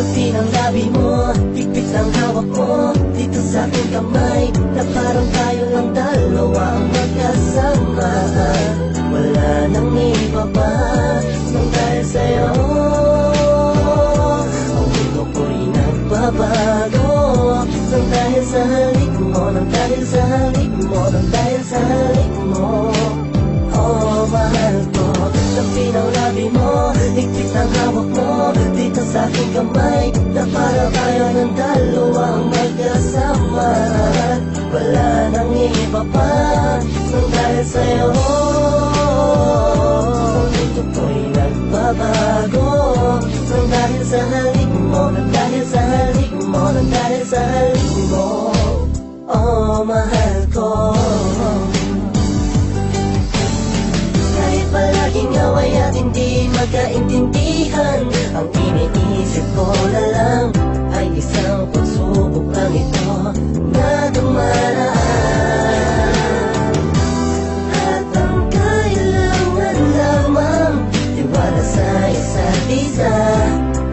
Tabi ng labi mo, higpit ang hawak mo dito sa aking kamay, na parang tayo lang dalawa ang magkasama. Wala nang iba pa nang dahil sa'yo ang mundo ko'y nagbabago. Nang dahil sa halik mo, nang dahil sa halik mo, nang dahil sa halik mo. Oh, mahal ko, tabi ng labi mo, higpit ang hawak mo dito sa aking kamay, na para tayo ng dalawa ang magkasama. Wala nang iba pa nang dahil sa'yo ang mundo ko'y nagbabago. Nang dahil sa halik mo, nang dahil sa halik mo, nang dahil sa halik mo. Oh, mahal ko, kahit palaging away at hindi magkaintindihan, ang iniisip ko na lang ay isang pagsubok lang ito na dumaraan. At ang kailangan lamang tiwala sa isa't isa.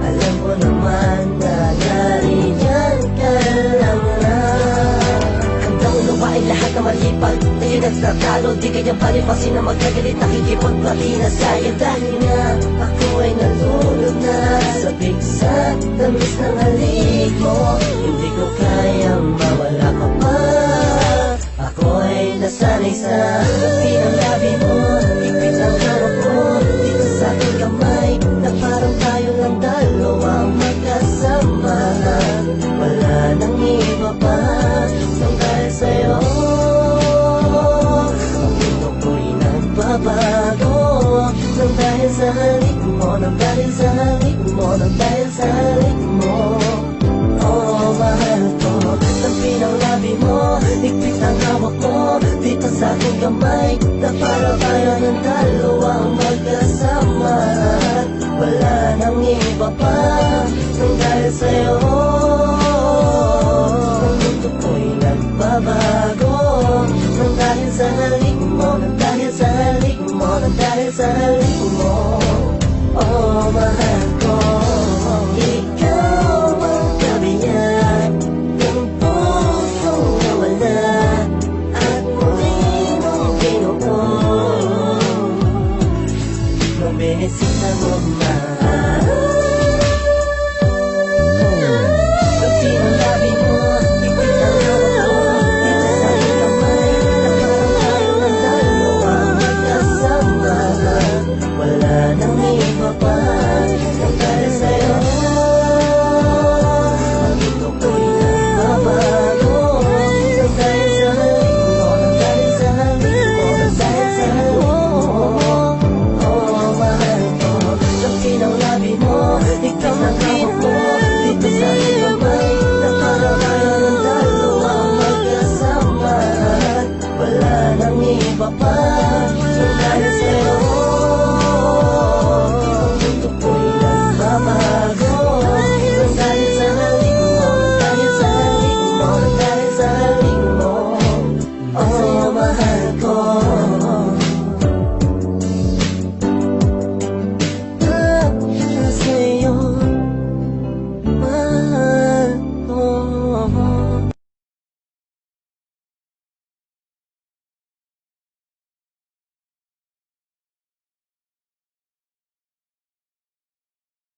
Alam ko naman na nariyan ka lang na. Hanggang unawain lahat na malipad, tayo nagtatalo, di kanyang palipasin na magkagalit, nakikipagpati na sa'yo. Dahil nga ako ay nalulog na sa bigsa, tamis ng halik mo, hindi ko kayang mawala ka pa. Ako ay nasanay sa tabi ng labi mo, higpit ang hawak mo dito sa aking kamay, na parang tayo lang dalawa ang magkasama. Wala nang iba pa nang dahil sa'yo ang mundo ko'y nagbabago. Nang dahil sa halik mo, nang dahil sa halik mo, nang dahil sa halik mo. Oh, mahal ko, tabi ng labi mo, higpit ang hawak mo dito sa aking kamay, na para tayo ng dalawa ang magkasama. Wala nang iba pa nang dahil sa'yo